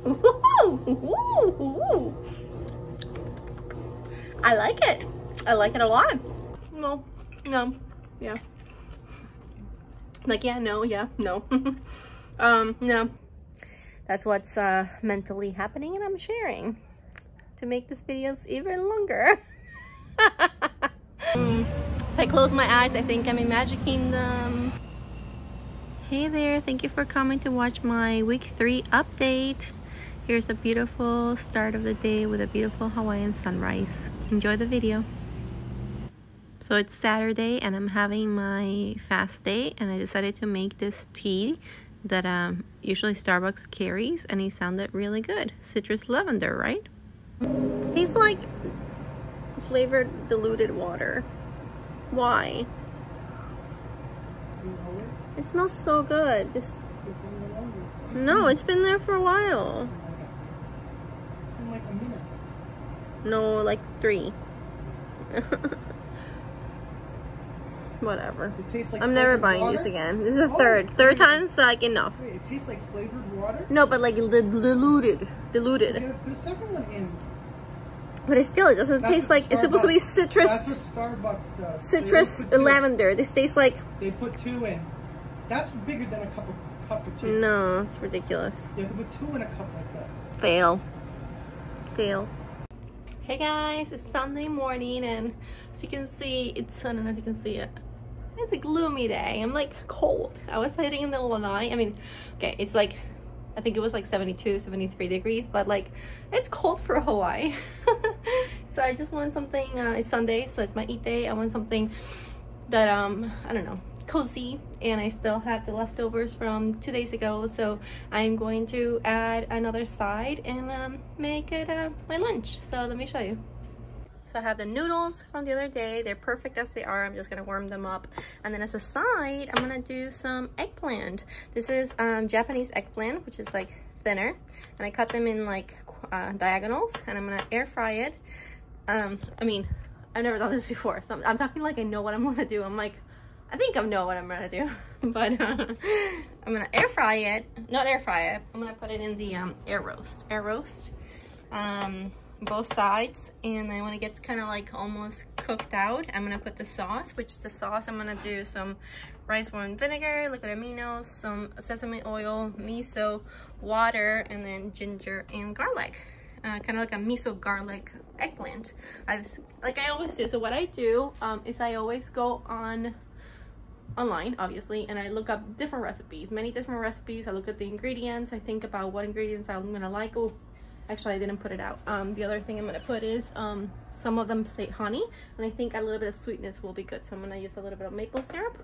Ooh. I like it. I like it a lot. No, yeah. Like, yeah, no, yeah, no. No. That's what's mentally happening, and I'm sharing to make this videos even longer. If I close my eyes, I think I'm in Magic Kingdom. Hey there, thank you for coming to watch my week 3 update. Here's a beautiful start of the day with a beautiful Hawaiian sunrise. Enjoy the video. So it's Saturday and I'm having my fast day, and I decided to make this tea that usually Starbucks carries, and it sounded really good. Citrus lavender, right? Tastes like flavored diluted water. Why? It smells so good. Just no, it's been there for a while. Like a minute. No, like 3. Whatever. It tastes like I'm never buying water? these again. This is the third time's like enough. Wait, it tastes like flavored water? No, but like diluted. You gotta put a second one in. But it doesn't taste like, it's supposed to be citrus. That's what Starbucks does. Citrus lavender. This tastes like, they put 2 in. That's bigger than a cup of tea. no, it's ridiculous. You have to put 2 in a cup like that. Fail. Hey guys, it's Sunday morning, and as you can see, I don't know if you can see it. It's a gloomy day. I'm like cold. I was sitting in the lanai. I mean, okay, it's like, I think it was like 72, 73 degrees, but like it's cold for Hawaii. So I just want something, it's Sunday, so it's my eat day. I want something that, I don't know, cozy, and I still have the leftovers from 2 days ago, so I'm going to add another side and make it my lunch. So let me show you. So I have the noodles from the other day. They're perfect as they are. I'm just gonna warm them up, and then as a side I'm gonna do some eggplant. This is Japanese eggplant, which is like thinner, and I cut them in like diagonals, and I'm gonna air fry it. I mean, I've never done this before, so I'm talking like I know what I'm gonna do. I'm like, I think I know what I'm gonna do, but I'm gonna air fry it. Not air fry it. I'm gonna put it in the air roast. Both sides, and then when it gets kind of like almost cooked out, I'm gonna put the sauce. I'm gonna do some rice wine vinegar, liquid aminos, some sesame oil, miso, water, and then ginger and garlic. Kind of like a miso garlic eggplant. Like I always do. So what I do is I always go online, obviously, and I look up different recipes, many different recipes. I look at the ingredients. I think about what ingredients I'm gonna like. Oh, actually I didn't put it out. The other thing I'm gonna put is some of them say honey, and I think a little bit of sweetness will be good, so I'm gonna use a little bit of maple syrup.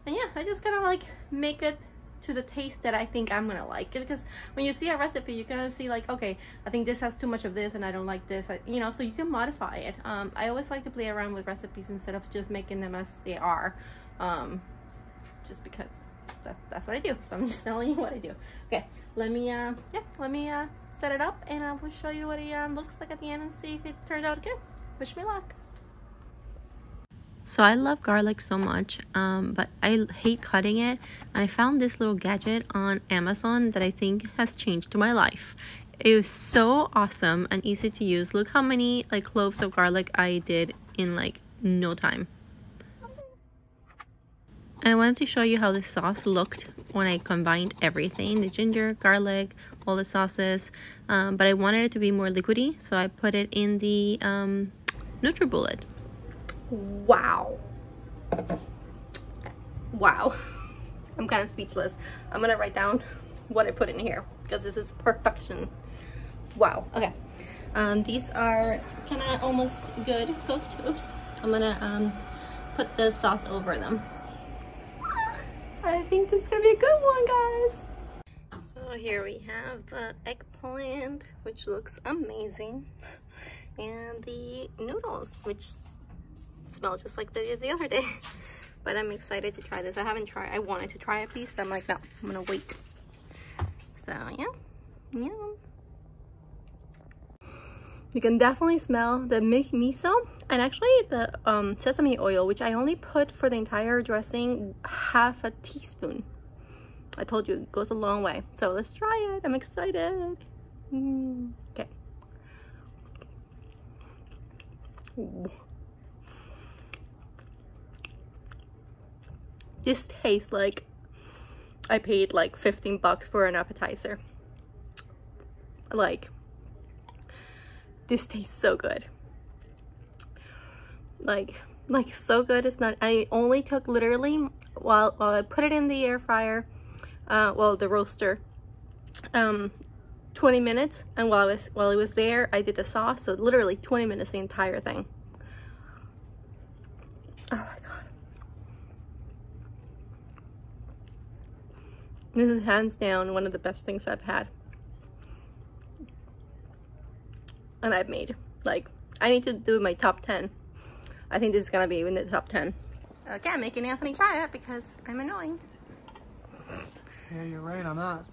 And yeah, I just kind of like make it to the taste that I think I'm gonna like, because when you see a recipe you kind of see like, okay, I think this has too much of this and I don't like this, you know, so you can modify it. I always like to play around with recipes instead of just making them as they are, just because that's what I do. So I'm just telling you what I do. Okay, let me set it up, and I will show you what it looks like at the end and see if it turned out good. Wish me luck. So I love garlic so much, but I hate cutting it, and I found this little gadget on Amazon that I think has changed my life. It was so awesome and easy to use. Look how many like cloves of garlic I did in like no time. And I wanted to show you how the sauce looked when I combined everything, the ginger, garlic, all the sauces, but I wanted it to be more liquidy, so I put it in the NutriBullet. Wow. I'm kind of speechless. I'm gonna write down what I put in here because this is perfection. Wow. Okay, these are kind of almost good cooked. Oops. I'm gonna put the sauce over them. I think it's gonna be a good one, guys. So here we have the eggplant, which looks amazing, and the noodles, which smell just like the other day. But I'm excited to try this. I wanted to try a piece, but I'm like, no, I'm gonna wait. So yeah. You can definitely smell the miso and actually the sesame oil, which I only put for the entire dressing half a teaspoon. I told you it goes a long way. So let's try it. I'm excited. Okay. Ooh. This tastes like I paid like 15 bucks for an appetizer. Like, this tastes so good. Like so good. It's not, I only took literally while I put it in the air fryer, well, the roaster, 20 minutes, and while it was there, I did the sauce, so literally 20 minutes, the entire thing. Oh my god. This is hands down one of the best things I've had. And I've made. Like, I need to do my top 10. I think this is gonna be in the top 10. Okay, I'm making Anthony try it because I'm annoying. Yeah, you're right on that.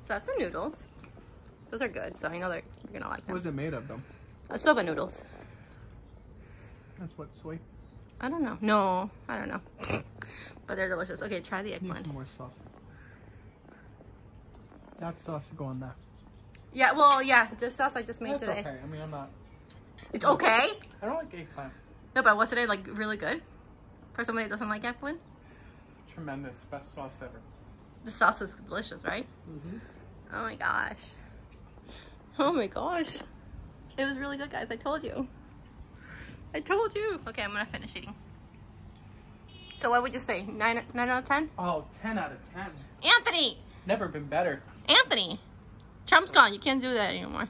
So that's the noodles. Those are good, so I know you're gonna like them. What is it made of, though? Soba noodles. That's what, soy? I don't know. No, I don't know. But they're delicious. Okay, try the eggplant. Need some more sauce. That sauce should go on that. Yeah, well, yeah, this sauce I just made today. Okay. I mean, I'm not. It's okay? I don't like eggplant. No, but was it like really good? For somebody that doesn't like eggplant? Tremendous. Best sauce ever. The sauce is delicious, right? Mm-hmm. Oh my gosh. Oh my gosh. It was really good, guys. I told you. I told you. Okay, I'm gonna finish eating. So what would you say? 9 out of 10? Oh, 10 out of 10. Anthony! Never been better. Anthony! Trump's gone. You can't do that anymore.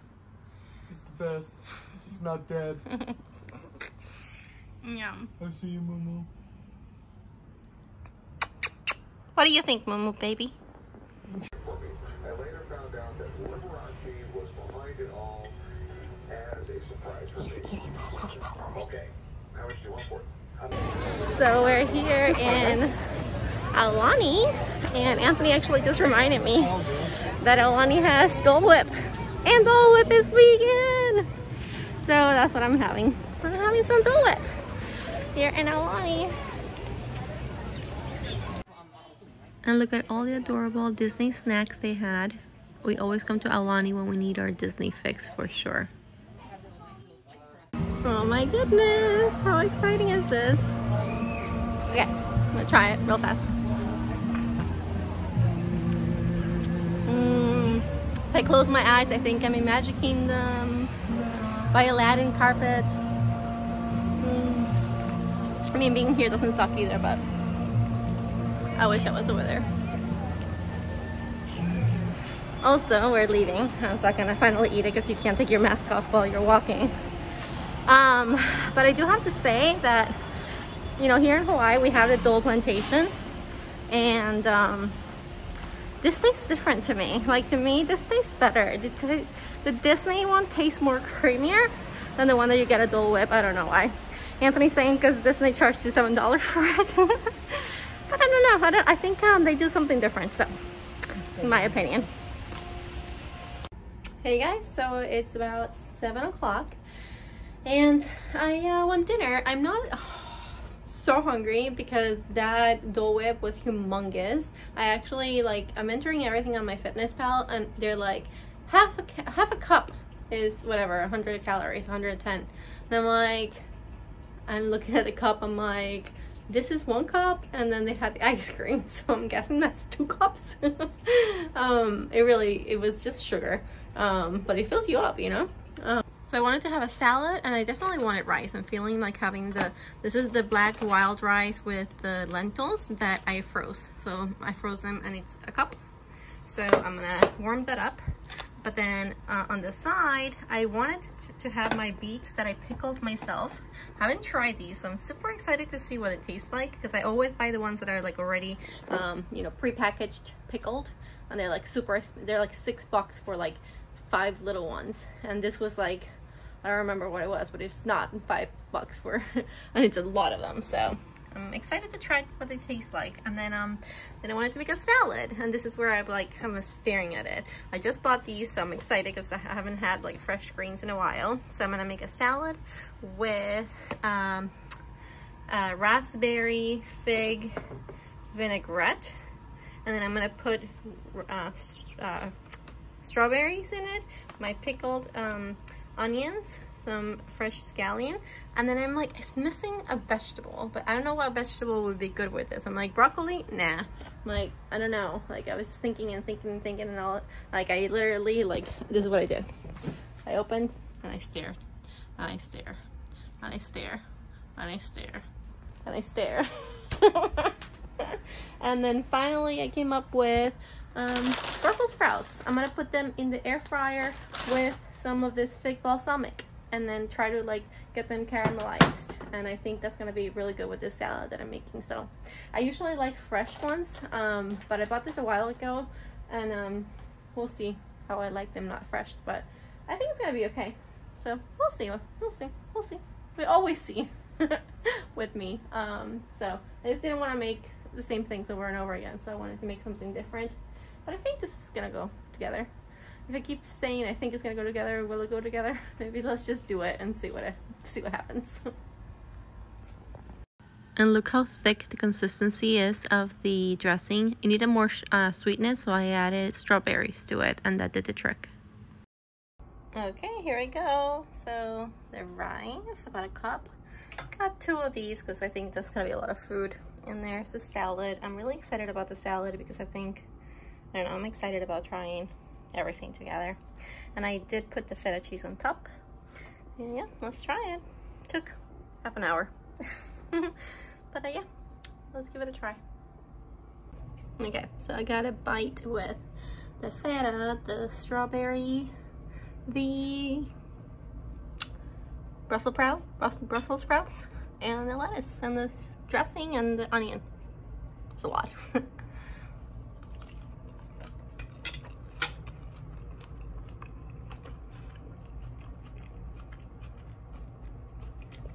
It's the best. It's not dead. Yeah. I see you, Momo. What do you think, Momo baby? I later found out that Liberace was behind it all as a surprise for me. He's eating my leftovers. Okay, how much do you want for it? So we're here in Alani, and Anthony actually just reminded me that Alani has Dole Whip, and Dole Whip is vegan. So that's what I'm having. I'm having some Dole Whip here in Alani. And look at all the adorable Disney snacks they had. We always come to Alani when we need our Disney fix for sure. Oh my goodness, how exciting is this? Okay, I'm gonna try it real fast. If I close my eyes, I think I'm in Magic Kingdom, by Aladdin carpet. I mean, being here doesn't suck either, but I wish I was over there. Also, we're leaving. I'm not gonna finally eat it because you can't take your mask off while you're walking. But I do have to say that, you know, here in Hawaii we have the Dole plantation, and this tastes different to me. Like, to me, this tastes better. The Disney one tastes more creamier than the one that you get at Dole Whip. I don't know why. Anthony's saying because Disney charged you $7 for it. But I don't know. I think they do something different, so in my opinion. Hey guys, so it's about 7 o'clock and I want dinner. I'm not so hungry because that Dole Whip was humongous. I actually, like, I'm entering everything on my MyFitnessPal and they're like half a cup is whatever, 100 calories, 110. And I'm like, I'm looking at the cup, I'm like, this is 1 cup, and then they had the ice cream, so I'm guessing that's 2 cups. It was just sugar, but it fills you up, you know. So I wanted to have a salad, and I definitely wanted rice. I'm feeling like having this is the black wild rice with the lentils that I froze. So I froze them, and it's a cup. So I'm gonna warm that up. But then on the side, I wanted to have my beets that I pickled myself. I haven't tried these, so I'm super excited to see what it tastes like, because I always buy the ones that are like already, you know, pre-packaged pickled, and they're like they're like $6 for like 5 little ones. And this was like, I don't remember what it was, but it's not $5 for, and it's a lot of them. So I'm excited to try what they taste like. And then I wanted to make a salad, and this is where I'm staring at it. I just bought these, so I'm excited because I haven't had like fresh greens in a while. So I'm gonna make a salad with raspberry fig vinaigrette, and then I'm gonna put strawberries in it, my pickled onions, some fresh scallion, and then I'm like, it's missing a vegetable, but I don't know what vegetable would be good with this. I'm like, broccoli? Nah. I'm like, I don't know. Like, I was just thinking and all. Like, I literally, like, this is what I did. I opened and I stared and I stare and I stare and I stare and I stare. And then finally I came up with Brussels sprouts. I'm gonna put them in the air fryer with some of this fig balsamic and then try to like get them caramelized, and I think that's gonna be really good with this salad that I'm making. So I usually like fresh ones, but I bought this a while ago, and we'll see how I like them not fresh, but I think it's gonna be okay. So we'll see. We always see with me. So I just didn't want to make the same things over and over again, so I wanted to make something different. But I think this is gonna go together. If I keep saying I think it's gonna go together, will it go together? Maybe let's just do it and see what happens. And look how thick the consistency is of the dressing. It needed more sweetness, so I added strawberries to it, and that did the trick. Okay, here we go. So the rice, about a cup. Got 2 of these because I think that's gonna be a lot of food. And there's the salad. I'm really excited about the salad because I don't know, I'm excited about trying everything together. And I did put the feta cheese on top. And yeah, let's try it. Took half an hour. But yeah, let's give it a try. Okay, so I got a bite with the feta, the strawberry, the Brussels sprouts, and the lettuce, and the dressing, and the onion. It's a lot.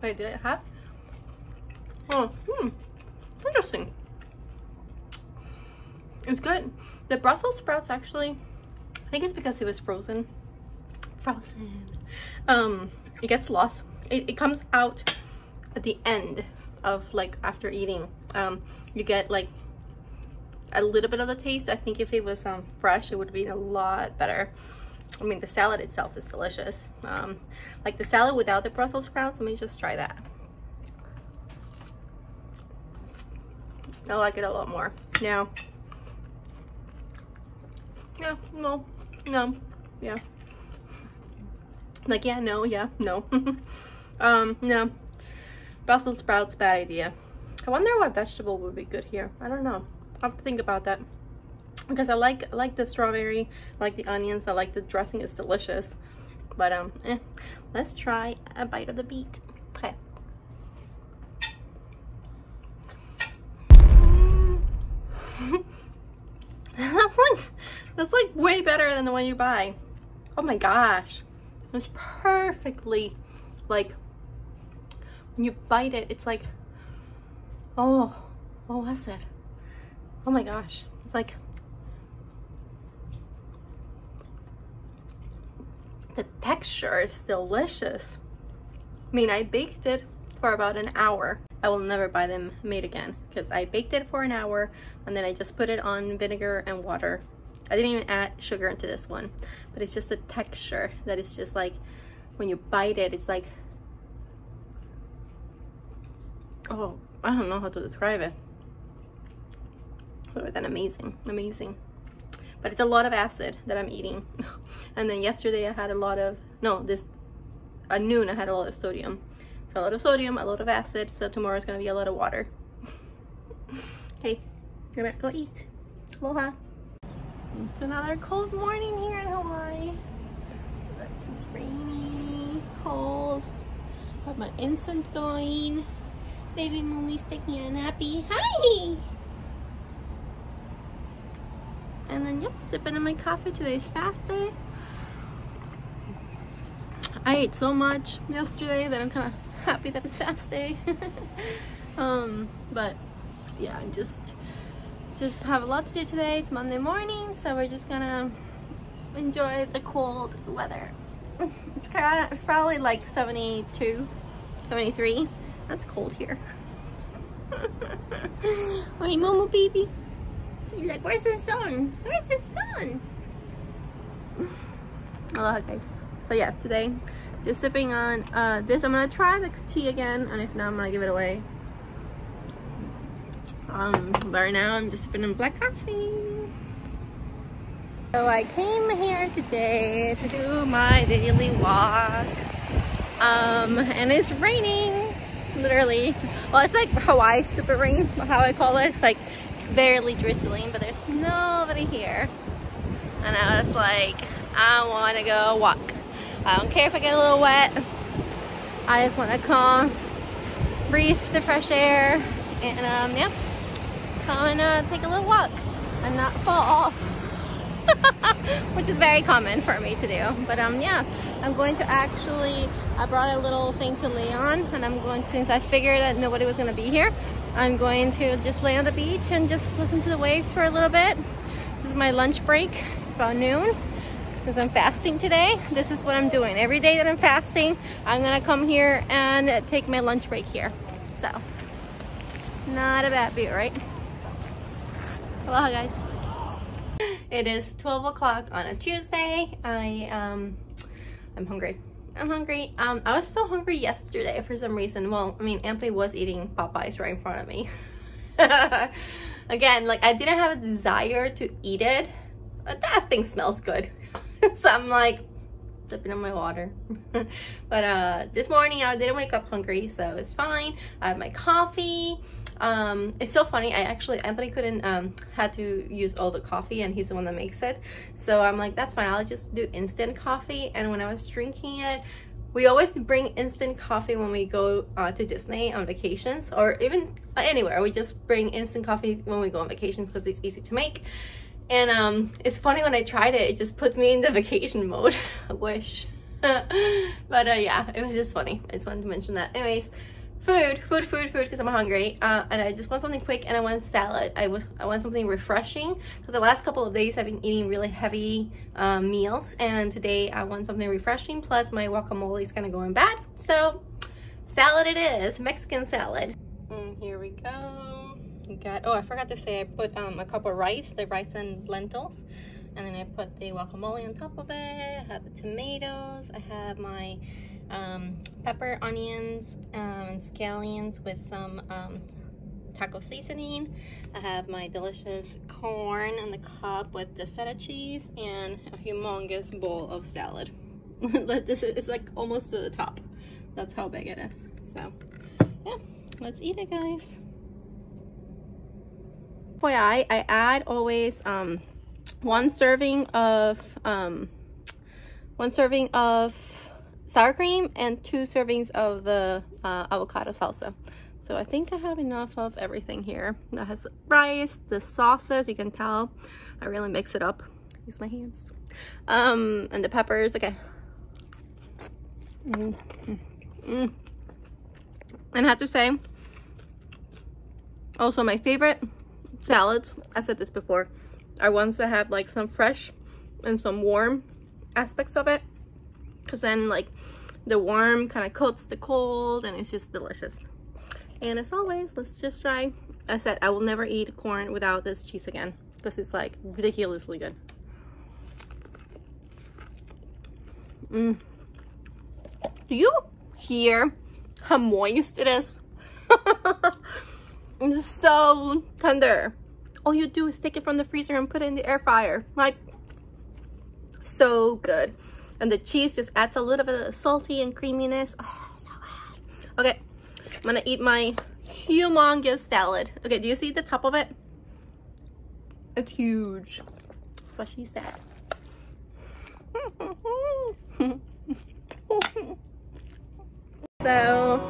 Wait, did it have? Oh, interesting. It's good. The Brussels sprouts actually, I think it's because it was frozen. It gets lost. It comes out at the end of, like, after eating. You get like a little bit of the taste. I think if it was fresh, it would be a lot better. I mean, the salad itself is delicious. Like the salad without the Brussels sprouts, let me just try that. I like it a lot more. Yeah. Yeah, no, yeah. Like, yeah, no, yeah, no. No. Brussels sprouts, bad idea. I wonder what vegetable would be good here. I don't know. I'll have to think about that. Because I like the strawberry, I like the onions, I like the dressing, it's delicious. But let's try a bite of the beet. Okay. that's like way better than the one you buy. Oh my gosh. It's perfectly, like, when you bite it, it's like, oh, what's it? Oh my gosh. It's like, the texture is delicious. I mean, I baked it for about an hour. I will never buy them made again because I baked it for an hour and then I just put it on vinegar and water. I didn't even add sugar into this one, but it's just a texture that is just like, when you bite it, it's like, oh, I don't know how to describe it. Other than amazing. But it's a lot of acid that I'm eating. And then yesterday I had a lot of, at noon I had a lot of sodium. So a lot of sodium, a lot of acid, so tomorrow is gonna be a lot of water. Okay, gonna go eat. Aloha. It's another cold morning here in Hawaii. Look, it's rainy, cold. Have my incense going. Baby Mommy's taking a nappy. Hi! And then just sipping on my coffee. Today's fast day. I ate so much yesterday that I'm kind of happy that it's fast day. But yeah, I just have a lot to do today. It's Monday morning, so we're just gonna enjoy the cold weather. It's probably like 72, 73. That's cold here. Hi, Momo baby. You're like, where's the sun? Where's the sun? Aloha guys. So yeah, today just sipping on this. I'm gonna try the tea again, and if not, I'm gonna give it away. But right now I'm just sipping on black coffee. So I came here today to do my daily walk. And it's raining, literally. Well, it's like Hawaii stupid rain, how I call it. It's like barely drizzling, but there's nobody here. And I was like, I want to go walk. I don't care if I get a little wet. I just want to come, breathe the fresh air, and yeah, come and take a little walk and not fall off. Which is very common for me to do. But yeah, I'm going to actually, I brought a little thing to lay on, and I'm going to, since I figured that nobody was going to be here, I'm going to just lay on the beach and just listen to the waves for a little bit. This is my lunch break. It's about noon. Since I'm fasting today, this is what I'm doing. Every day that I'm fasting, I'm gonna come here and take my lunch break here. So, not a bad view, right? Aloha guys. It is 12 o'clock on a Tuesday. I'm hungry. I'm hungry. I was so hungry yesterday for some reason. Well, I mean, Anthony was eating Popeyes right in front of me. Again, like I didn't have a desire to eat it, but that thing smells good. So I'm like dipping in my water. But this morning I didn't wake up hungry, so it's fine. I have my coffee. It's so funny, Anthony couldn't had to use all the coffee, and he's the one that makes it, so I'm like, that's fine, I'll just do instant coffee. And when I was drinking it, we always bring instant coffee when we go to Disney on vacations, or even anywhere. We just bring instant coffee when we go on vacations because it's easy to make. And it's funny, when I tried it, it just puts me in the vacation mode. I wish. But yeah, it was just funny. I just wanted to mention that. Anyways, food, because I'm hungry, and I just want something quick, and I want salad. I want something refreshing, because the last couple of days I've been eating really heavy meals, and today I want something refreshing, plus my guacamole is kind of going bad, so salad it is. Mexican salad. And here we go. We got, oh, I forgot to say, I put a cup of rice, the rice and lentils, and then I put the guacamole on top of it. I have the tomatoes, I have my pepper, onions, and scallions with some taco seasoning. I have my delicious corn in the cup with the feta cheese, and a humongous bowl of salad. It's like almost to the top. That's how big it is. So yeah, let's eat it, guys. FYI, I add always one serving of sour cream and 2 servings of the avocado salsa. So I think I have enough of everything here. That has rice, the sauces, you can tell I really mix it up. Use my hands. And the peppers. Okay. And I have to say, also my favorite salads, I've said this before, are ones that have like some fresh and some warm aspects of it, because then like the warm kind of coats the cold, and it's just delicious. And as always, let's just try. I said I will never eat corn without this cheese again, because it's like ridiculously good. Do you hear how moist it is? It's so tender. All you do is take it from the freezer and put it in the air fryer. Like, so good. And the cheese just adds a little bit of salty and creaminess. Oh, so good. Okay, I'm gonna eat my humongous salad. Okay, do you see the top of it? It's huge. That's what she said. So,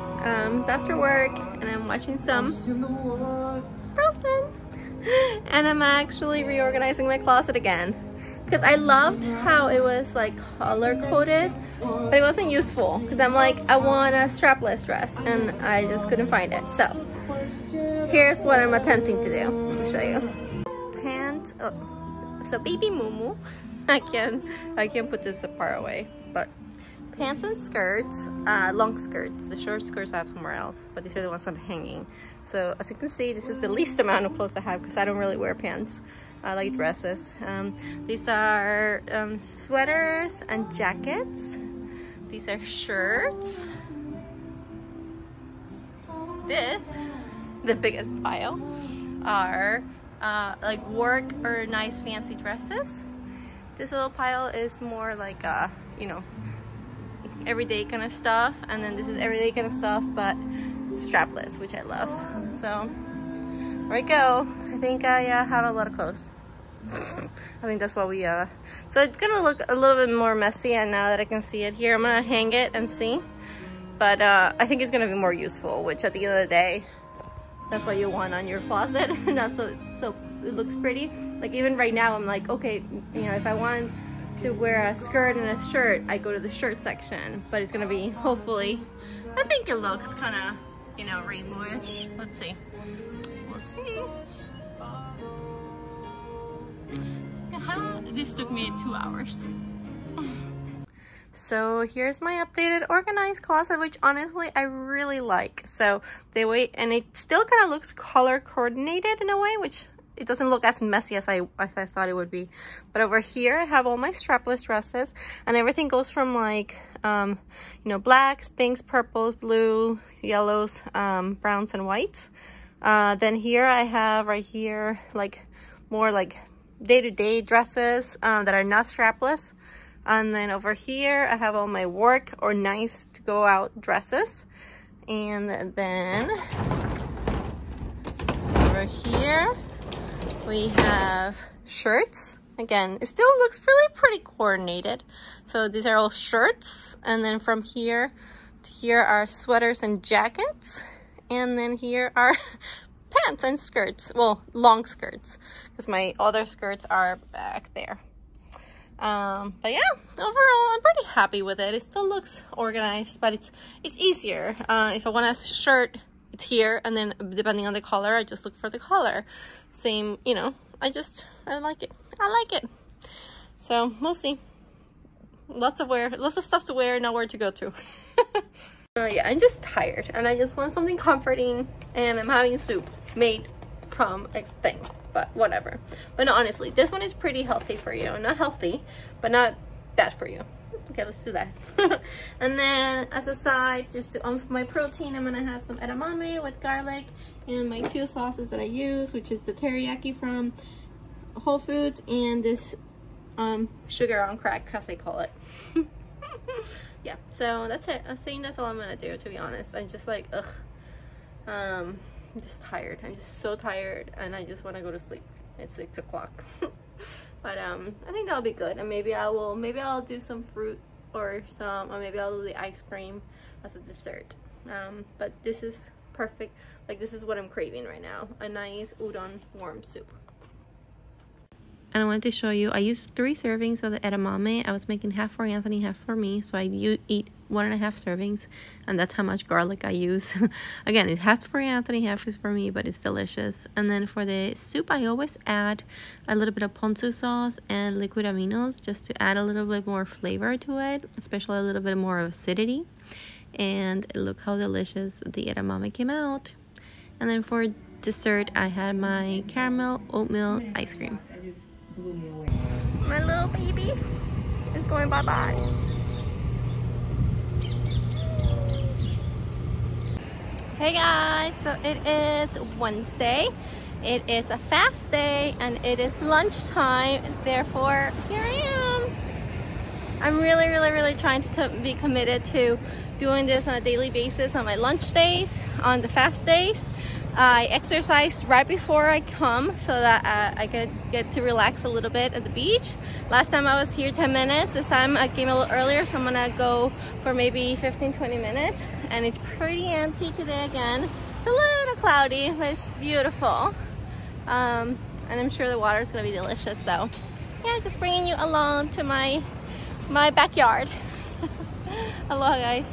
it's after work, and I'm watching some Frozen. And I'm actually reorganizing my closet again, because I loved how it was like color coded, but it wasn't useful, because I'm like, I want a strapless dress, and I just couldn't find it. So here's what I'm attempting to do. Let me show you. Pants. Oh, so baby Mumu. I can't put this far away, but pants and skirts, long skirts. The short skirts I have somewhere else, but these are the ones I'm hanging. So as you can see, this is the least amount of clothes I have, because I don't really wear pants. I like dresses. These are sweaters and jackets. These are shirts. This, the biggest pile, are like work or nice fancy dresses. This little pile is more like you know, everyday kind of stuff, and then this is everyday kind of stuff but strapless, which I love. So there we go. I think I have a lot of clothes. I think that's what we so it's gonna look a little bit more messy, and now that I can see it here, I'm gonna hang it and see. But I think it's gonna be more useful, which at the end of the day, that's what you want on your closet. And that's what, so it looks pretty. Like even right now, I'm like, okay, you know, if I want to wear a skirt and a shirt, I go to the shirt section. But it's gonna be, hopefully, I think it looks kind of, you know, rainbowish. Let's see. We'll see. This took me 2 hours. So here's my updated organized closet, which honestly I really like. So the way, and it still kind of looks color coordinated in a way, which it doesn't look as messy as I thought it would be. But over here I have all my strapless dresses, and everything goes from like you know, blacks, pinks, purples, blue, yellows, browns, and whites. Then here I have right here like more like day-to-day dresses that are not strapless. And then over here I have all my work or nice to go out dresses. And then over here we have shirts. Again, it still looks really pretty coordinated. So these are all shirts, and then from here to here are sweaters and jackets, and then here are pants and skirts. Well, long skirts, because my other skirts are back there. But yeah, overall I'm pretty happy with it. It still looks organized, but it's easier. If I want a shirt, it's here, and then depending on the color, I just look for the color. Same, you know, I like it. I like it. So we'll see. Lots of stuff to wear, nowhere to go to. Yeah, I'm just tired, and I just want something comforting, and I'm having soup made from a thing. But whatever. But no, honestly, this one is pretty healthy for you. Not healthy, but not bad for you. Okay, let's do that. And then as a side, just to for my protein, I'm gonna have some edamame with garlic and my 2 sauces that I use, which is the teriyaki from Whole Foods and this sugar on crack, as I call it. Yeah, so that's it. I think that's all I'm gonna do, to be honest. I'm just like, ugh. I'm just tired. I'm just so tired, and I just want to go to sleep. It's 6 o'clock. But I think that'll be good, and maybe I'll do some fruit or maybe I'll do the ice cream as a dessert. But this is perfect. Like, this is what I'm craving right now, a nice udon warm soup. And I wanted to show you, I used 3 servings of the edamame. I was making half for Anthony, half for me. So I eat 1.5 servings, and that's how much garlic I use. Again, it's half for Anthony, half is for me, but it's delicious. And then for the soup, I always add a little bit of ponzu sauce and liquid aminos, just to add a little bit more flavor to it, especially a little bit more of acidity. And look how delicious the edamame came out. And then for dessert, I had my caramel oatmeal ice cream. My little baby is going bye-bye. Hey guys, so it is Wednesday. It is a fast day and it is lunchtime. Therefore, here I am. I'm really trying to be committed to doing this on a daily basis on my lunch days, on the fast days. I exercised right before I come so that I could get to relax a little bit at the beach. Last time I was here 10 minutes. This time I came a little earlier, so I'm gonna go for maybe 15-20 minutes. And it's pretty empty today again. It's a little cloudy, but it's beautiful. And I'm sure the water is gonna be delicious. So yeah, just bringing you along to my backyard. Aloha guys.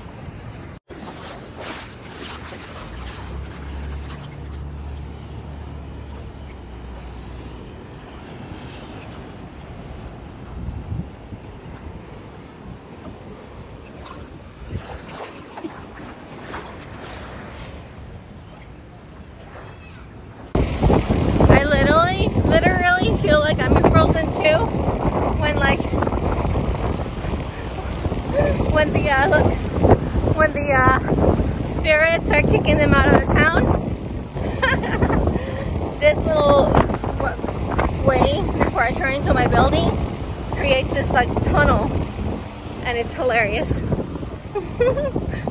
when the look, when the spirits are kicking them out of the town. This little way before I turn into my building creates this like tunnel, and it's hilarious.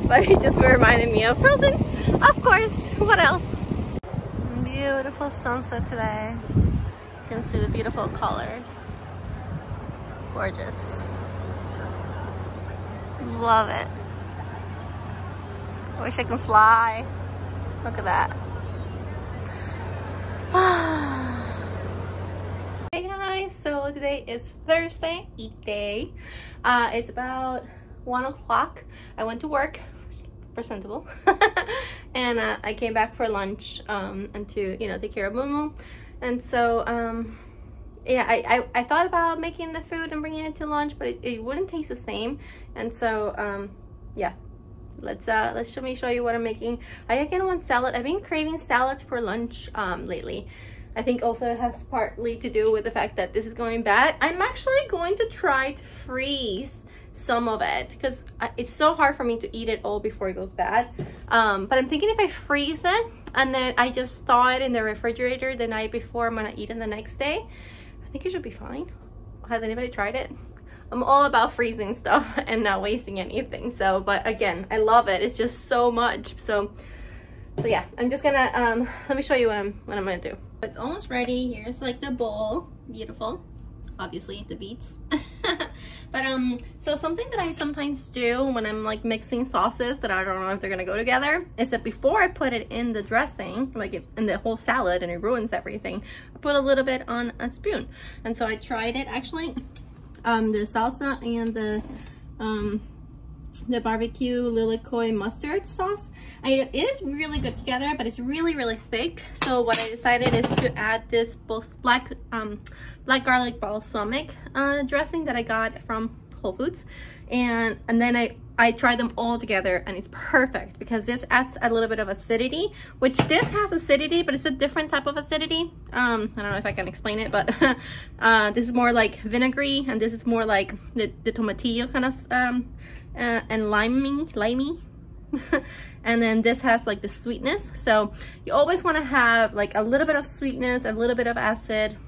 But it just reminded me of Frozen, of course. What else? Beautiful sunset today. You can see the beautiful colors. Gorgeous. Love it. I wish I could fly. Look at that. Hey guys, so today is Thursday, eat day. It's about 1 o'clock. I went to work, presentable, and I came back for lunch and to, you know, take care of Mumu. And so yeah, I thought about making the food and bringing it to lunch, but it wouldn't taste the same. And so yeah, let's show you what I'm making. I again want salad. I've been craving salads for lunch lately. I think also it has partly to do with the fact that this is going bad. I'm actually going to try to freeze some of it because it's so hard for me to eat it all before it goes bad. But I'm thinking if I freeze it and then I just thaw it in the refrigerator the night before I'm gonna eat it the next day, I think it should be fine. Has anybody tried it? I'm all about freezing stuff and not wasting anything. So, but again, I love it. It's just so much. So yeah, I'm just gonna let me show you what I'm gonna do. It's almost ready. Here's like the bowl. Beautiful. Obviously the beets. But so something that I sometimes do when I'm like mixing sauces that I don't know if they're gonna go together is that before I put it in the dressing, like in the whole salad, and it ruins everything, I put a little bit on a spoon. And so I tried it actually, the salsa and the barbecue lilikoi mustard sauce. It is really good together, but it's really thick. So what I decided is to add this black garlic balsamic dressing that I got from Whole Foods, and then I tried them all together, and it's perfect because this adds a little bit of acidity, which this has acidity, but it's a different type of acidity. I don't know if I can explain it, but this is more like vinegary, and this is more like the tomatillo kind of and limey. And then this has like the sweetness. So you always want to have like a little bit of sweetness, a little bit of acid.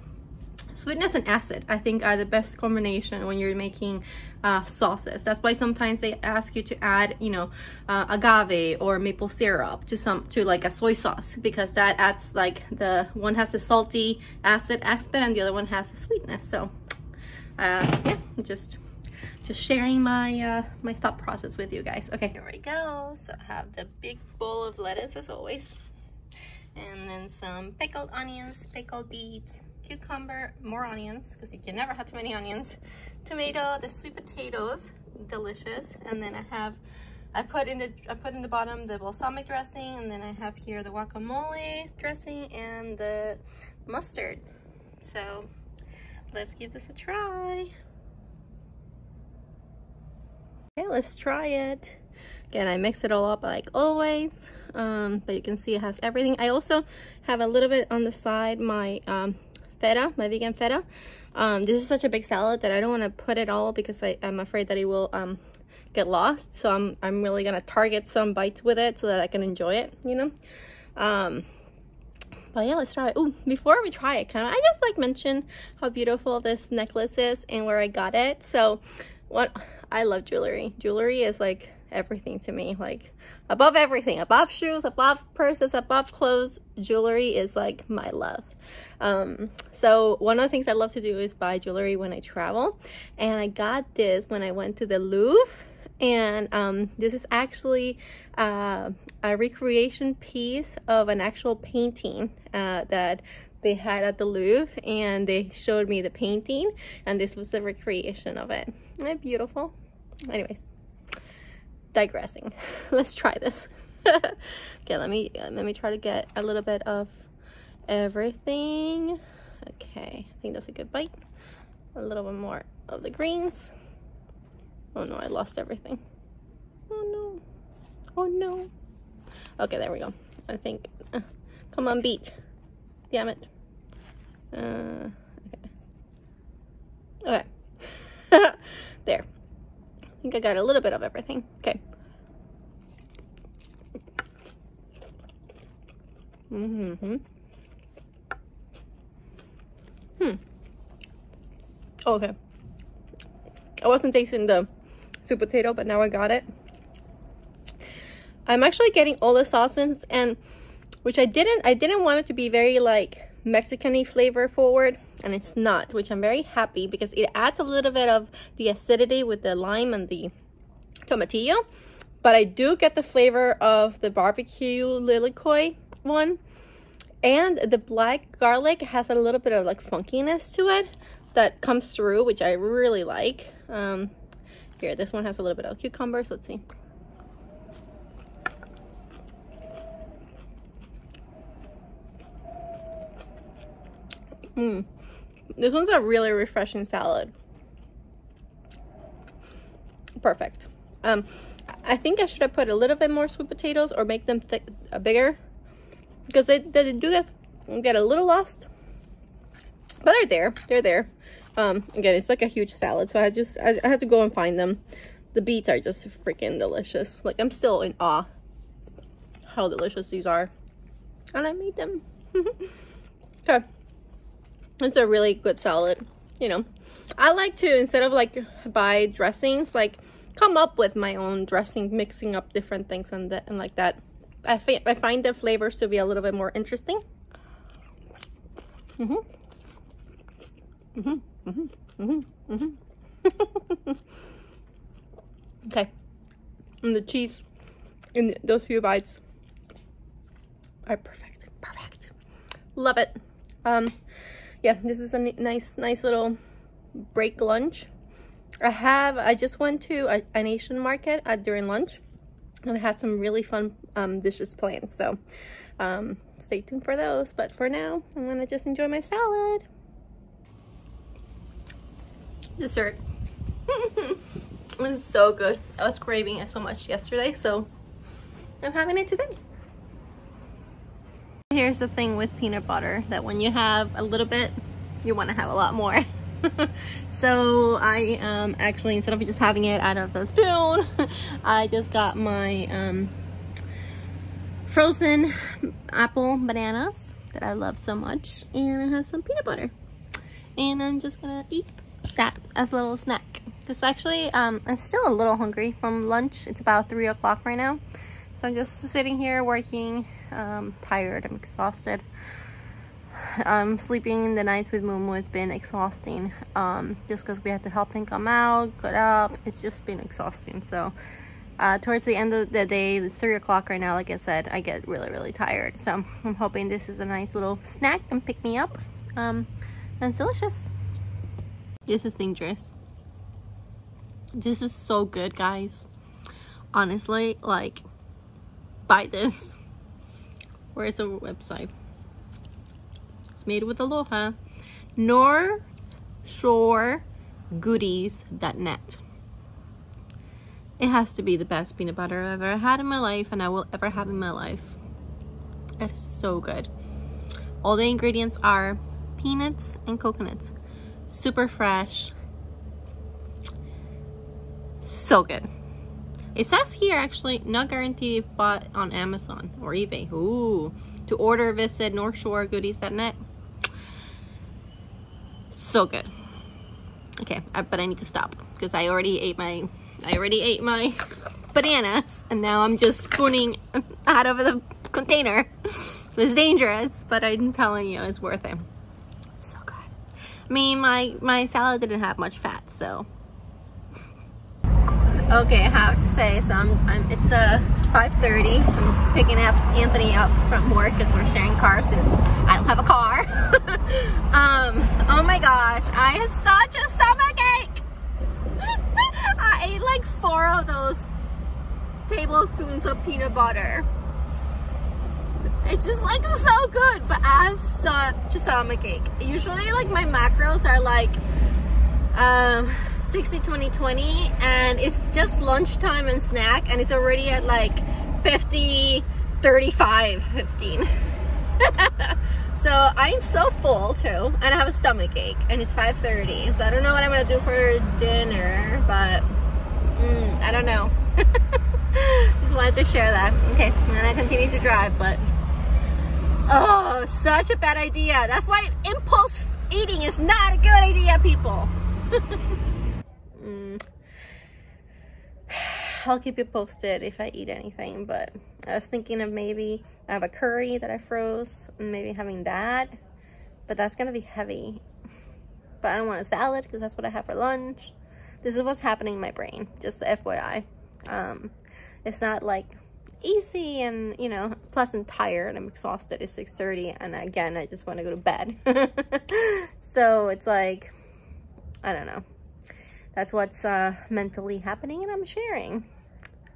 Sweetness and acid, I think, are the best combination when you're making sauces. That's why sometimes they ask you to add, you know, agave or maple syrup to like a soy sauce, because that adds like the one has the salty acid aspect and the other one has the sweetness. So yeah, just sharing my my thought process with you guys. Okay, here we go. So I have the big bowl of lettuce as always, and then some pickled onions, pickled beets, cucumber, more onions because you can never have too many onions, tomato, the sweet potatoes, delicious, and then I put in the bottom the balsamic dressing, and then I have here the guacamole dressing and the mustard. So let's give this a try. Okay, let's try it. Again, I mix it all up like always, but you can see it has everything. I also have a little bit on the side my feta, my vegan feta. This is such a big salad that I don't want to put it all because I'm afraid that it will get lost. So I'm really gonna target some bites with it so that I can enjoy it, you know. But yeah, let's try it. Ooh, before we try it, I just like mention how beautiful this necklace is and where I got it. So I love jewelry. Jewelry is like everything to me, like above everything, above shoes, above purses, above clothes. Jewelry is like my love. So one of the things I love to do is buy jewelry when I travel, and I got this when I went to the Louvre, and this is actually a recreation piece of an actual painting that they had at the Louvre, and they showed me the painting, and this was the recreation of it. Isn't it beautiful? Anyways, digressing. Let's try this. Okay, let me try to get a little bit of everything. Okay, I think that's a good bite. A little bit more of the greens. Oh no, I lost everything. Oh no. Oh no. Okay, there we go. I think come on, beet. Damn it. Okay. There. think I got a little bit of everything. Okay. Okay. I wasn't tasting the sweet potato, but now I got it. I'm actually getting all the sauces, and which I didn't want it to be very like Mexican-y flavor forward, and it's not, which I'm very happy because it adds a little bit of the acidity with the lime and the tomatillo, but I do get the flavor of the barbecue lilikoi one, and the black garlic has a little bit of like funkiness to it that comes through, which I really like. Here, this one has a little bit of cucumbers. Let's see. This one's a really refreshing salad. Perfect. I think I should have put a little bit more sweet potatoes or make them bigger, because they do get a little lost, but they're there. Again, it's like a huge salad, so I have to go and find them. The beets are just freaking delicious. Like, I'm still in awe how delicious these are, and I made them. Okay. It's a really good salad. You know, I like to, instead of like buy dressings, like come up with my own dressing, mixing up different things and like that. I find the flavors to be a little bit more interesting. Okay, and the cheese in those few bites are perfect. Love it. Yeah, this is a nice little break lunch. I just went to an Asian market during lunch, and I had some really fun dishes planned, so stay tuned for those. But for now, I'm gonna just enjoy my salad. Dessert. It's so good. I was craving it so much yesterday, so I'm having it today. Here's the thing with peanut butter, that when you have a little bit, you want to have a lot more. So I actually, instead of just having it out of the spoon, I just got my frozen apple bananas that I love so much, and it has some peanut butter, and I'm just gonna eat that as a little snack. Because actually I'm still a little hungry from lunch. It's about 3 o'clock right now, so I'm just sitting here working. Tired, I'm exhausted. Sleeping the nights with Mumu has been exhausting, just because we had to help him come out, get up. It's just been exhausting. So towards the end of the day, it's 3 o'clock right now, like I said, I get really tired. So I'm hoping this is a nice little snack and pick me up, and it's delicious. This is dangerous. This is so good, guys. Honestly, like, buy this. Where's the website? It's made with Aloha. NorthShoreGoodies.net. It has to be the best peanut butter I've ever had in my life, and I will ever have in my life. It's so good. All the ingredients are peanuts and coconuts. Super fresh. So good. It says here, actually, not guaranteed if bought on Amazon or eBay. Ooh. To order, visit NorthShoreGoodies.net. So good. Okay, but I need to stop because I already ate my bananas, and now I'm just spooning out of the container. It's dangerous, but I'm telling you, it's worth it. So good. I mean, my salad didn't have much fat, so. Okay, I have to say, so it's 5:30. I'm picking up Anthony up from work because we're sharing cars since I don't have a car. Oh my gosh, I had such a stomachache. I ate like 4 of those tablespoons of peanut butter. It's just like so good, but I have such a stomachache. Usually like my macros are like 60-20-20, and it's just lunchtime and snack, and it's already at like 50-35-15. So I'm so full too, and I have a stomach ache, and it's 5:30, so I don't know what I'm gonna do for dinner, but I don't know. Just wanted to share that. Okay, I'm gonna continue to drive, but oh, such a bad idea. That's why impulse eating is not a good idea, people. I'll keep you posted if I eat anything, but I was thinking of maybe I have a curry that I froze and maybe having that, but that's gonna be heavy. But I don't want a salad because that's what I have for lunch. This is what's happening in my brain, just FYI. It's not like easy, and you know, plus I'm tired, I'm exhausted. It's 6:30 and again I just want to go to bed. So it's like, I don't know, that's what's mentally happening, and I'm sharing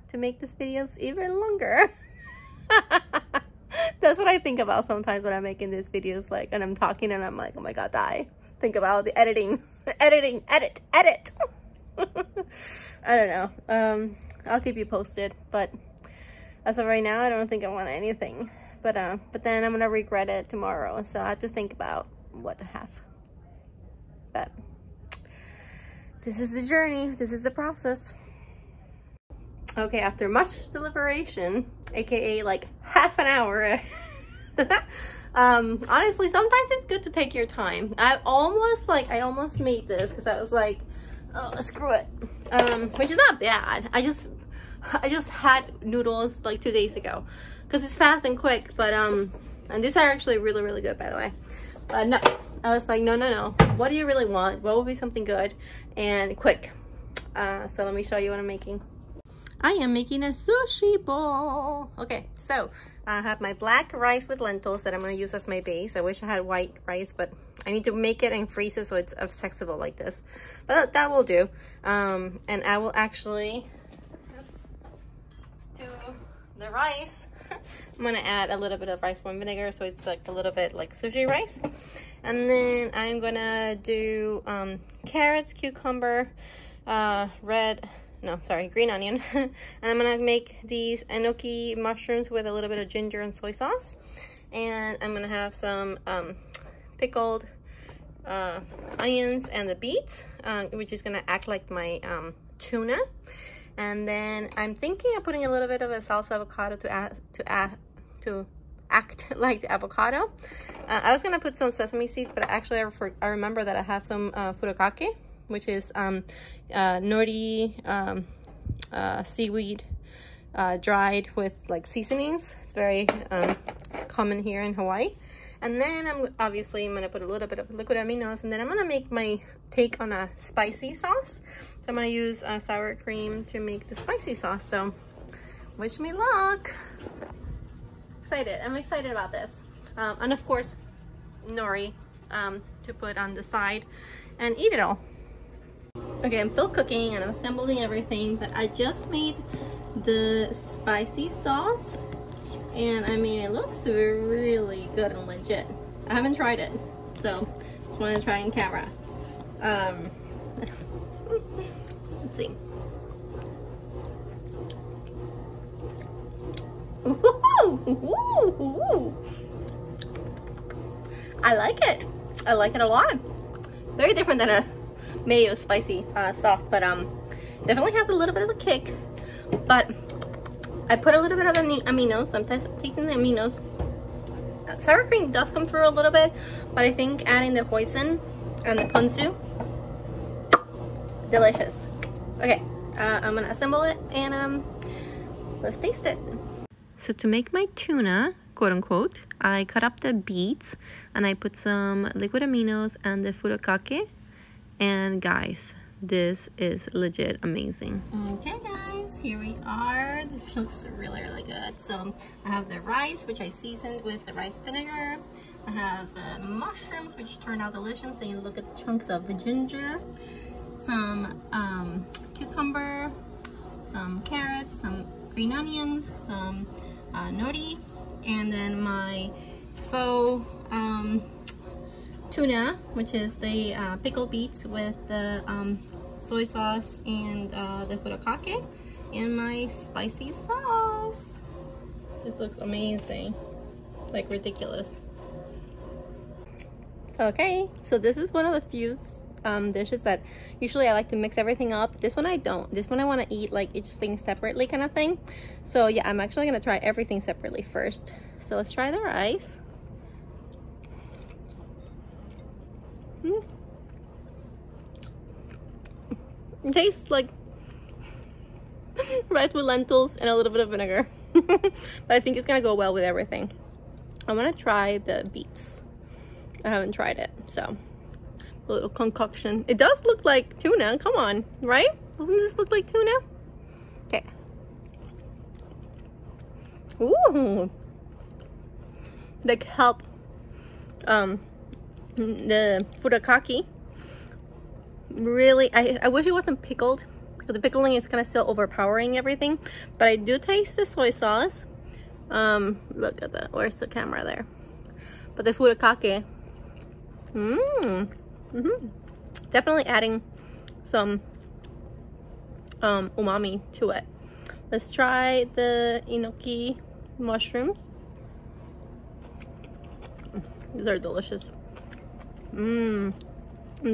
to make this videos even longer. That's what I think about sometimes when I'm making these videos, like, and I'm talking and I'm like, oh my god, die. Think about the editing. Edit. I don't know. I'll keep you posted, but as of right now, I don't think I want anything. But then I'm gonna regret it tomorrow, so I have to think about what to have. But this is the journey. This is the process. Okay, after much deliberation, aka like half an hour. Honestly, sometimes it's good to take your time. I almost made this because I was like, oh, screw it. Which is not bad. I just had noodles like 2 days ago because it's fast and quick, but and these are actually really, really good, by the way. But no, I was like, no, what do you really want? What would be something good and quick? So let me show you what I'm making. I am making a sushi bowl. Okay, so I have my black rice with lentils that I'm going to use as my base. I wish I had white rice, but I need to make it and freeze it so it's accessible like this. But that will do. And I will actually do the rice. I'm going to add a little bit of rice wine vinegar so it's like a little bit like sushi rice. And then I'm going to do carrots, cucumber, green onion. And I'm gonna make these enoki mushrooms with a little bit of ginger and soy sauce. And I'm gonna have some pickled onions and the beets, which is gonna act like my tuna. And then I'm thinking of putting a little bit of a salsa avocado to act like the avocado. I was gonna put some sesame seeds, but actually I remember that I have some furikake, which is nori seaweed dried with like seasonings. It's very common here in Hawaii. And then I'm gonna put a little bit of liquid aminos, and then I'm gonna make my take on a spicy sauce. So I'm gonna use sour cream to make the spicy sauce. So wish me luck. I'm excited about this. And of course nori to put on the side and eat it all. Okay, I'm still cooking and I'm assembling everything, but I just made the spicy sauce, and I mean, it looks really good and legit. I haven't tried it, so just want to try on camera. Let's see. I like it. I like it a lot. Very different than a mayo spicy sauce, but definitely has a little bit of a kick. But I put a little bit of the aminos. Sometimes tasting the aminos. Sour cream does come through a little bit, but I think adding the hoisin and the ponzu, delicious. Okay, I'm gonna assemble it and let's taste it. So to make my tuna, quote unquote, I cut up the beets and I put some liquid aminos and the furikake. And guys, this is legit amazing. Okay guys, here we are. This looks really, really good. So I have the rice, which I seasoned with the rice vinegar. I have the mushrooms, which turned out delicious. So you look at the chunks of the ginger, some cucumber, some carrots, some green onions, some nori, and then my faux tuna, which is the pickled beets with the soy sauce and the furikake, and my spicy sauce. This looks amazing, like ridiculous. Okay, so this is one of the few dishes that usually I like to mix everything up. This one I don't. This one I want to eat like each thing separately kind of thing. So yeah, I'm actually going to try everything separately first. So let's try the rice. It tastes like rice with lentils and a little bit of vinegar. But I think it's gonna go well with everything. I want to try the beets. I haven't tried it, so a little concoction. It does look like tuna. Come on, right? Doesn't this look like tuna? Okay. Ooh, like help. The furikake. Really, I wish it wasn't pickled. The pickling is kind of still overpowering everything, but I do taste the soy sauce. Look at that. Where's the camera there? But the furikake, definitely adding some umami to it. Let's try the enoki mushrooms. These are delicious. And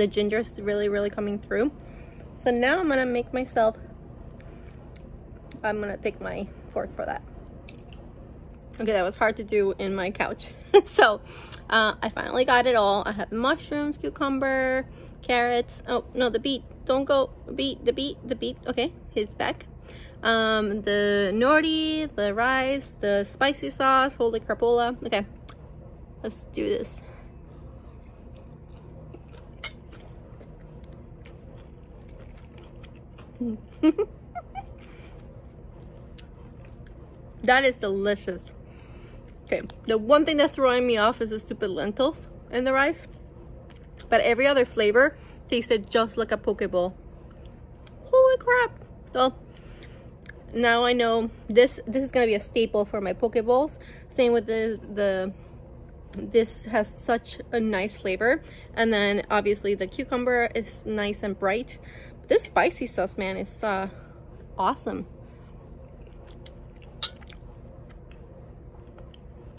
the ginger is really coming through. So now I'm gonna make myself, I'm gonna take my fork for that. Okay, that was hard to do in my couch. So I finally got it all. I have mushrooms, cucumber, carrots. Oh no, the beet, don't go, the beet, okay, it's back. The nori, the rice, the spicy sauce, holy crapola. Okay, let's do this. That is delicious. Okay, the one thing that's throwing me off is the stupid lentils in the rice, but every other flavor tasted just like a poke bowl. Holy crap. So now I know this is gonna be a staple for my poke bowls. Same with this has such a nice flavor, and then obviously the cucumber is nice and bright. This spicy sauce, man, is awesome.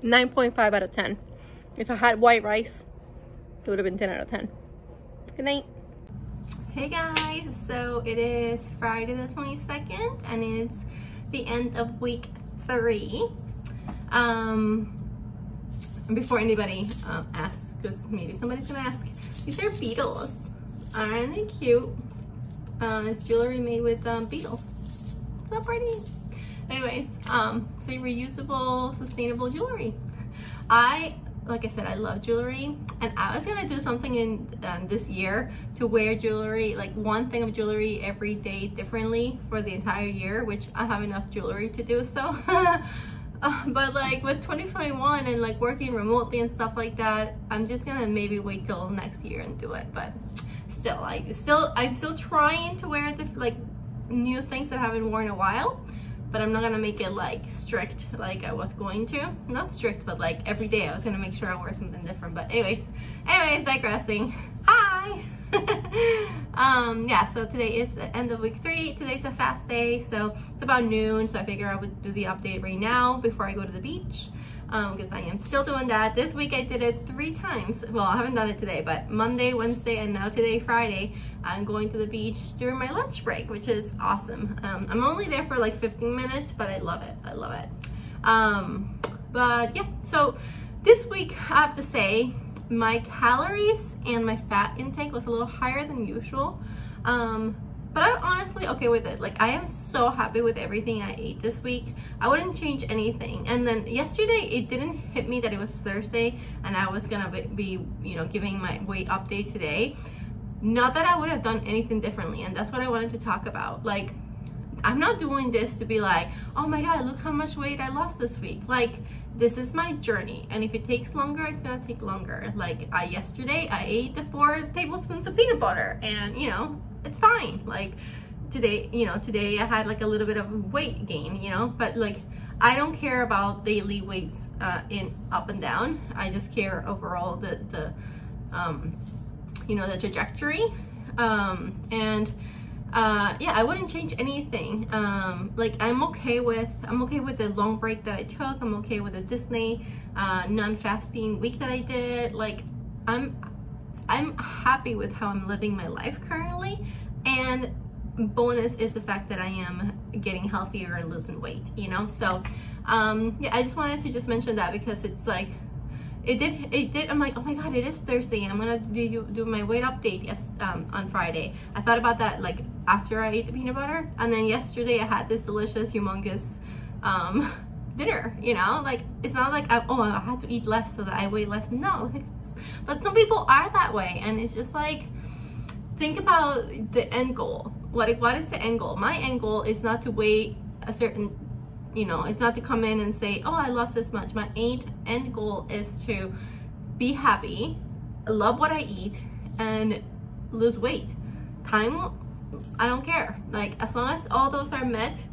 9.5 out of 10. If I had white rice, it would have been 10 out of 10. Good night. Hey guys, so it is Friday the 22nd and it's the end of week 3. Before anybody asks, because maybe somebody's gonna ask, these are beetles. Aren't they cute? It's jewelry made with beetles. So pretty. Anyways, say reusable, sustainable jewelry. Like I said, I love jewelry, and I was gonna do something in this year to wear jewelry, like one thing of jewelry every day differently for the entire year, which I have enough jewelry to do so. But like with 2021 and like working remotely and stuff like that, I'm just gonna maybe wait till next year and do it. But still, I'm still trying to wear the like new things that I haven't worn in a while. But I'm not gonna make it like strict like I was going to. Not strict, but like every day I was gonna make sure I wear something different. But anyways, digressing. Hi. Yeah, so today is the end of week 3. Today's a fast day, so it's about noon, so I figure I would do the update right now before I go to the beach, because I am still doing that. This week I did it 3 times. Well, I haven't done it today, but Monday, Wednesday, and now today, Friday, I'm going to the beach during my lunch break, which is awesome. I'm only there for like 15 minutes, but I love it. I love it. But yeah, so this week I have to say my calories and my fat intake was a little higher than usual, but I'm honestly okay with it. Like, I am so happy with everything I ate this week. I wouldn't change anything. And then yesterday it didn't hit me that it was Thursday and I was gonna be you know, giving my weight update today. Not that I would have done anything differently, and that's what I wanted to talk about. Like, I'm not doing this to be like, oh my god, look how much weight I lost this week. Like, this is my journey, and if it takes longer, it's gonna take longer. Like, yesterday I ate the 4 tablespoons of peanut butter, and you know, it's fine. Like today, you know, today I had like a little bit of weight gain, you know, but like I don't care about daily weights in up and down. I just care overall the you know, the trajectory. Yeah, I wouldn't change anything. Like, I'm okay with the long break that I took. I'm okay with the Disney non-fasting week that I did. Like, I'm happy with how I'm living my life currently, and bonus is the fact that I am getting healthier and losing weight, you know. So yeah, I just wanted to just mention that because it's like it did I'm like, oh my god, it is Thursday, I'm gonna do my weight update on Friday. I thought about that like after I ate the peanut butter, and then yesterday I had this delicious humongous dinner, you know. Like it's not like I had to eat less so that I weigh less. No, but some people are that way, and it's just like, think about the end goal. What is the end goal? My end goal is not to weigh a certain, you know, it's not to come in and say, oh, I lost this much. My end goal is to be happy, love what I eat, and lose weight. Time, I don't care. Like, as long as all those are met,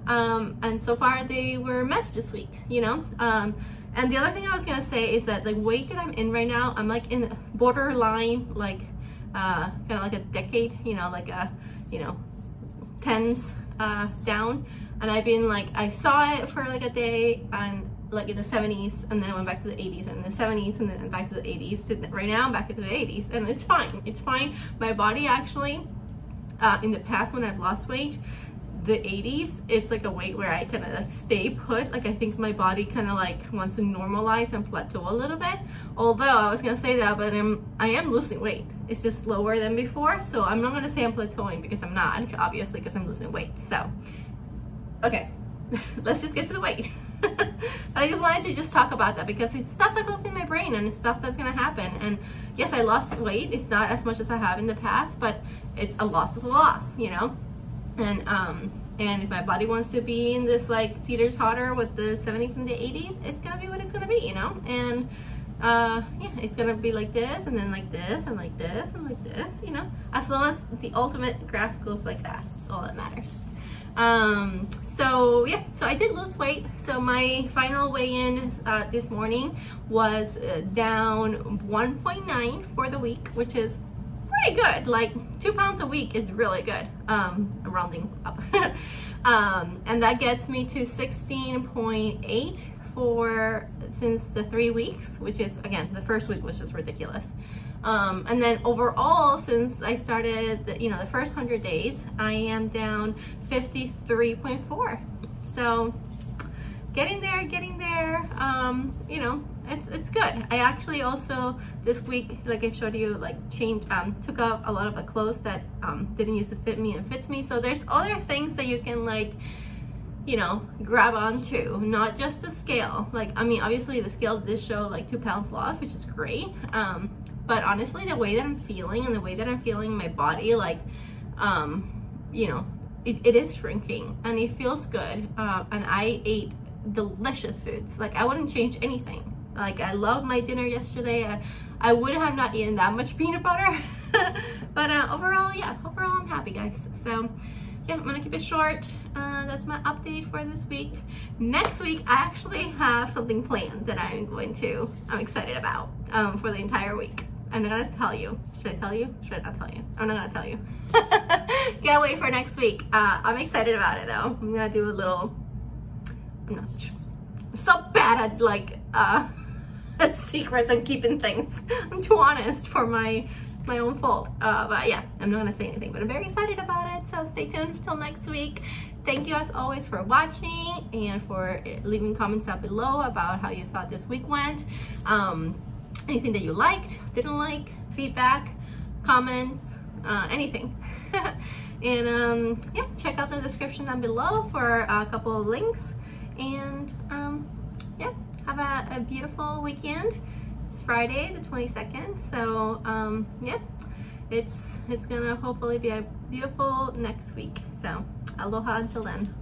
and so far they were met this week, you know. And the other thing I was gonna say is that the weight that I'm in right now, I'm like in borderline, like kind of like a decade, you know, like a, you know, tens down. And I've been like, I saw it for like a day and like in the 70s, and then I went back to the 80s, and the 70s, and then back to the 80s. Right now I'm back into the 80s, and it's fine. It's fine. My body actually, in the past when I've lost weight, the 80s is like a weight where I kind of like stay put. Like I think my body kind of like wants to normalize and plateau a little bit. Although I was gonna say that, but I am losing weight. It's just slower than before. So I'm not gonna say I'm plateauing, because I'm not, obviously, because I'm losing weight. So, okay, let's just get to the weight. But I just wanted to just talk about that because it's stuff that goes in my brain, and it's stuff that's gonna happen. And yes, I lost weight. It's not as much as I have in the past, but it's a loss of a loss, you know. And if my body wants to be in this like teeter-totter with the 70s and the 80s, it's gonna be what it's gonna be, you know. And yeah, it's gonna be like this, and then like this, and like this, and like this, you know. As long as the ultimate graph goes like that, that's all that matters. So yeah, so I did lose weight. So my final weigh-in this morning was down 1.9 for the week, which is pretty good. Like 2 pounds a week is really good, rounding up. And that gets me to 16.8 for since the 3 weeks, which is, again, the first week was just ridiculous. And then overall, since I started the, you know, the first 100 days, I am down 53.4. So getting there, you know, it's good. I actually also this week, like I showed you, like took off a lot of the clothes that didn't used to fit me and fits me. So there's other things that you can, like, you know, grab onto, not just the scale. Like, I mean, obviously the scale did show like 2 pounds lost, which is great. But honestly, the way that I'm feeling and the way that I'm feeling my body, like, you know, it is shrinking and it feels good. And I ate delicious foods. Like, I wouldn't change anything. Like, I loved my dinner yesterday. I would have not eaten that much peanut butter. But overall, yeah, overall I'm happy, guys. So yeah, I'm gonna keep it short. That's my update for this week. Next week, I actually have something planned that I'm excited about for the entire week. I'm not gonna tell you. Should I tell you? Should I not tell you? I'm not gonna tell you. Gotta wait for next week. I'm excited about it though. I'm gonna do a little, I'm so bad at like secrets and keeping things. I'm too honest for my own fault. But yeah, I'm not gonna say anything, but I'm very excited about it. So stay tuned until next week. Thank you as always for watching and for leaving comments down below about how you thought this week went. Anything that you liked, didn't like, feedback, comments, anything. And yeah, check out the description down below for a couple of links. And yeah, have a beautiful weekend. It's Friday the 22nd, so yeah, it's gonna hopefully be a beautiful next week. So aloha until then.